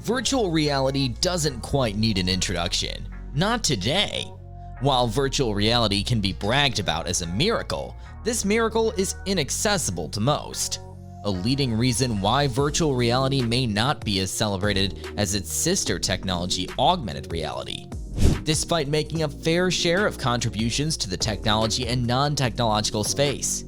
Virtual reality doesn't quite need an introduction. Not today. While virtual reality can be bragged about as a miracle, this miracle is inaccessible to most. A leading reason why virtual reality may not be as celebrated as its sister technology, augmented reality. Despite making a fair share of contributions to the technology and non-technological space.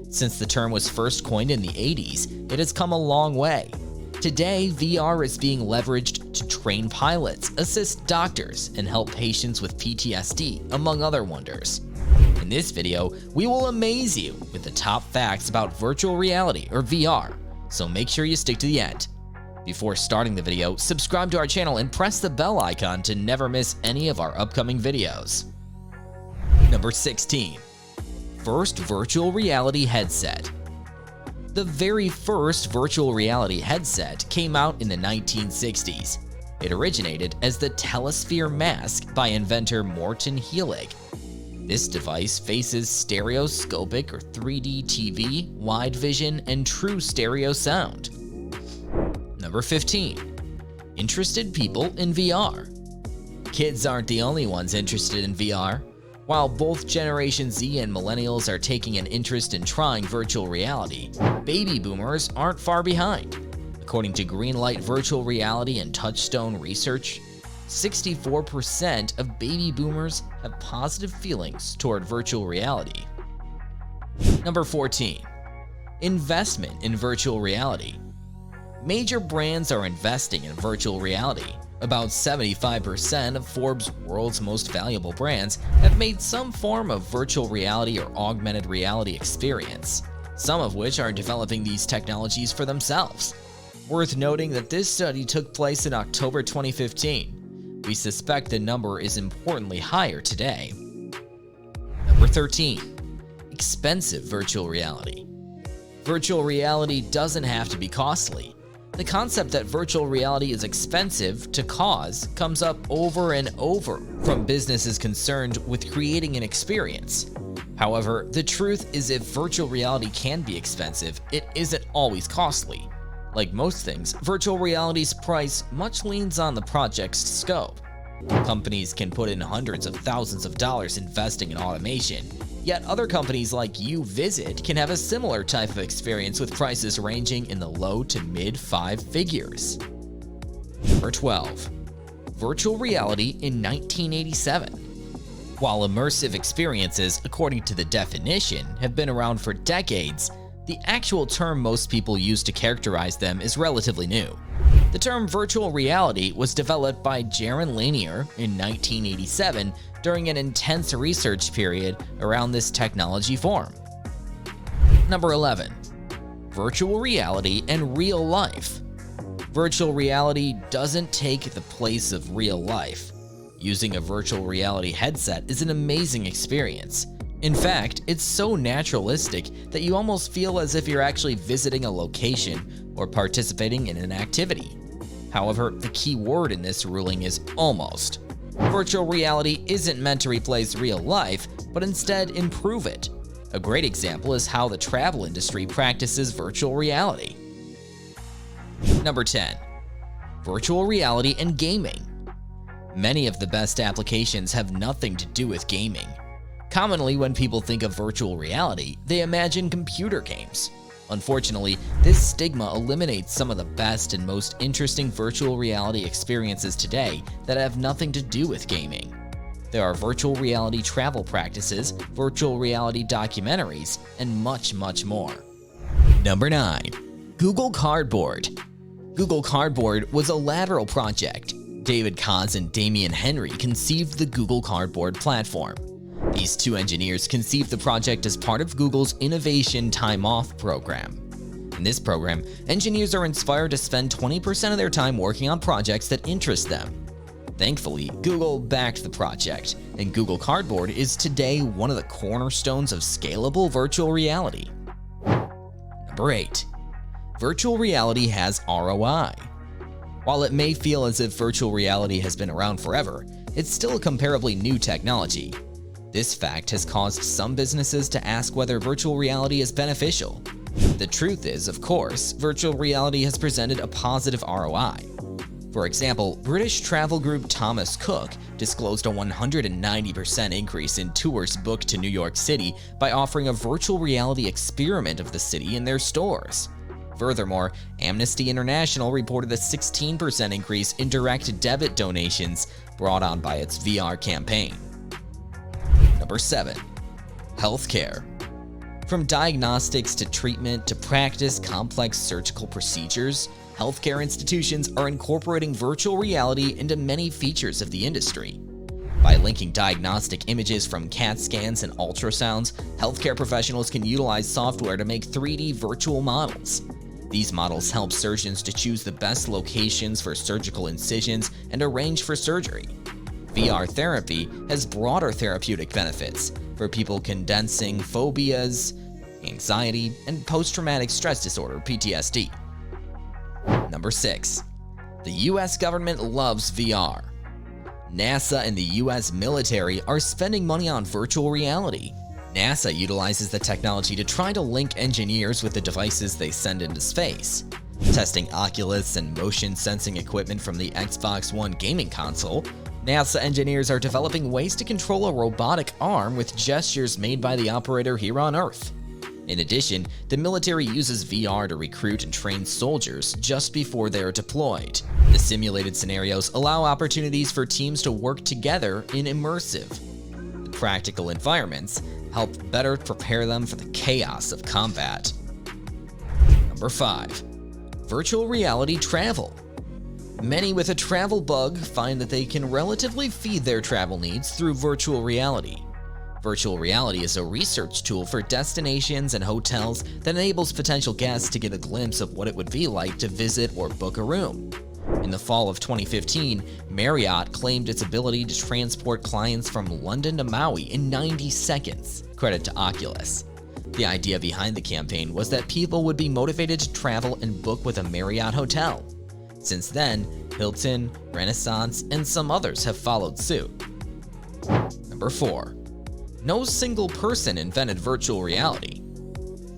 Since the term was first coined in the 80s, it has come a long way. Today, VR is being leveraged to train pilots, assist doctors, and help patients with PTSD, among other wonders. In this video, we will amaze you with the top facts about virtual reality, or VR, so make sure you stick to the end. Before starting the video, subscribe to our channel and press the bell icon to never miss any of our upcoming videos. Number 16. First virtual reality headset. The very first virtual reality headset came out in the 1960s. It originated as the Telesphere mask by inventor Morton Heilig. This device faces stereoscopic or 3D TV, wide vision, and true stereo sound. Number 15. Interested people in VR. Kids aren't the only ones interested in VR. While both Generation Z and Millennials are taking an interest in trying virtual reality, baby boomers aren't far behind. According to Greenlight Virtual Reality and Touchstone Research, 64% of baby boomers have positive feelings toward virtual reality. Number 14. Investment in virtual reality. Major brands are investing in virtual reality. About 75% of Forbes' world's most valuable brands have made some form of virtual reality or augmented reality experience, some of which are developing these technologies for themselves. Worth noting that this study took place in October 2015. We suspect the number is importantly higher today. Number 13. Expensive virtual reality. Virtual reality doesn't have to be costly. The concept that virtual reality is expensive to cause comes up over and over from businesses concerned with creating an experience. However, the truth is if virtual reality can be expensive, it isn't always costly. Like most things, virtual reality's price much leans on the project's scope. Companies can put in hundreds of thousands of dollars investing in automation, yet other companies like Visit can have a similar type of experience with prices ranging in the low to mid 5 figures. Number 12. Virtual reality in 1987. While immersive experiences, according to the definition, have been around for decades, the actual term most people use to characterize them is relatively new. The term virtual reality was developed by Jaron Lanier in 1987 during an intense research period around this technology form. Number 11. Virtual reality and real life. Virtual reality doesn't take the place of real life. Using a virtual reality headset is an amazing experience. In fact, it's so naturalistic that you almost feel as if you're actually visiting a location or participating in an activity. However, the key word in this ruling is almost. Virtual reality isn't meant to replace real life, but instead improve it. A great example is how the travel industry practices virtual reality. Number 10. Virtual reality and gaming. Many of the best applications have nothing to do with gaming. Commonly, when people think of virtual reality, they imagine computer games. Unfortunately, this stigma eliminates some of the best and most interesting virtual reality experiences today that have nothing to do with gaming. There are virtual reality travel practices, virtual reality documentaries, and much, much more. Number 9. Google Cardboard. Google Cardboard was a lateral project. David Koz and Damian Henry conceived the Google Cardboard platform. These two engineers conceived the project as part of Google's Innovation Time Off program. In this program, engineers are inspired to spend 20% of their time working on projects that interest them. Thankfully, Google backed the project, and Google Cardboard is today one of the cornerstones of scalable virtual reality. Number 8. Virtual reality has ROI. While it may feel as if virtual reality has been around forever, it's still a comparably new technology. This fact has caused some businesses to ask whether virtual reality is beneficial. The truth is, of course, virtual reality has presented a positive ROI. For example, British travel group Thomas Cook disclosed a 190% increase in tours booked to New York City by offering a virtual reality experiment of the city in their stores. Furthermore, Amnesty International reported a 16% increase in direct debit donations brought on by its VR campaign. Number 7. Healthcare. From diagnostics to treatment to practice complex surgical procedures, healthcare institutions are incorporating virtual reality into many features of the industry. By linking diagnostic images from CAT scans and ultrasounds, healthcare professionals can utilize software to make 3D virtual models. These models help surgeons to choose the best locations for surgical incisions and arrange for surgery. VR therapy has broader therapeutic benefits for people condensing phobias, anxiety, and post-traumatic stress disorder (PTSD). Number 6. The US government loves VR. NASA and the US military are spending money on virtual reality. NASA utilizes the technology to try to link engineers with the devices they send into space. Testing Oculus and motion sensing equipment from the Xbox One gaming console, NASA engineers are developing ways to control a robotic arm with gestures made by the operator here on Earth. In addition, the military uses VR to recruit and train soldiers just before they are deployed. The simulated scenarios allow opportunities for teams to work together in immersive, practical environments, help better prepare them for the chaos of combat. Number 5. Virtual reality travel. Many with a travel bug find that they can relatively feed their travel needs through virtual reality. Virtual reality is a research tool for destinations and hotels that enables potential guests to get a glimpse of what it would be like to visit or book a room. In the fall of 2015, Marriott claimed its ability to transport clients from London to Maui in 90 seconds, credit to Oculus. The idea behind the campaign was that people would be motivated to travel and book with a Marriott hotel. Since then, Hilton, Renaissance, and some others have followed suit. Number 4. No single person invented virtual reality.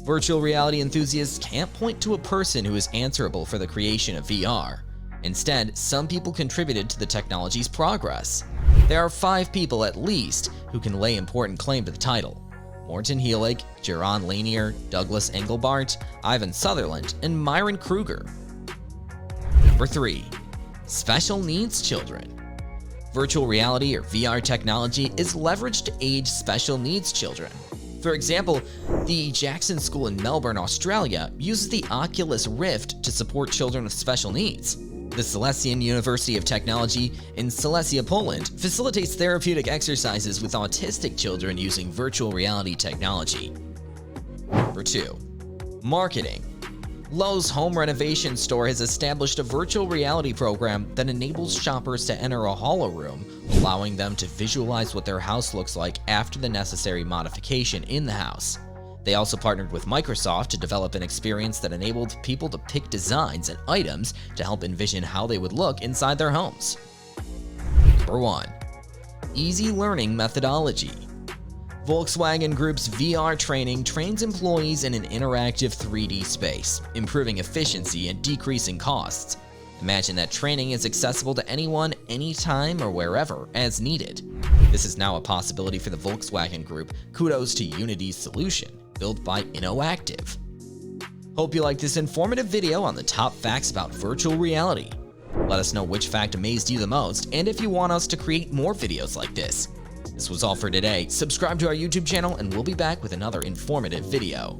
Virtual reality enthusiasts can't point to a person who is answerable for the creation of VR. Instead, some people contributed to the technology's progress. There are 5 people at least who can lay important claim to the title: Morton Heelig, Jaron Lanier, Douglas Engelbart, Ivan Sutherland, and Myron Kruger. Number 3. Special needs children. Virtual reality or VR technology is leveraged to aid special needs children. For example, the Jackson School in Melbourne, Australia uses the Oculus Rift to support children with special needs. The Silesian University of Technology in Silesia, Poland facilitates therapeutic exercises with autistic children using virtual reality technology. Number 2. Marketing. Lowe's home renovation store has established a virtual reality program that enables shoppers to enter a holo room, allowing them to visualize what their house looks like after the necessary modification in the house. They also partnered with Microsoft to develop an experience that enabled people to pick designs and items to help envision how they would look inside their homes. Number 1. Easy learning methodology. Volkswagen Group's VR training trains employees in an interactive 3D space, improving efficiency and decreasing costs. Imagine that training is accessible to anyone, anytime, or wherever, as needed. This is now a possibility for the Volkswagen Group. Kudos to Unity's solution, built by InnoActive. Hope you liked this informative video on the top facts about virtual reality. Let us know which fact amazed you the most, and if you want us to create more videos like this. This was all for today. Subscribe to our YouTube channel, and we'll be back with another informative video.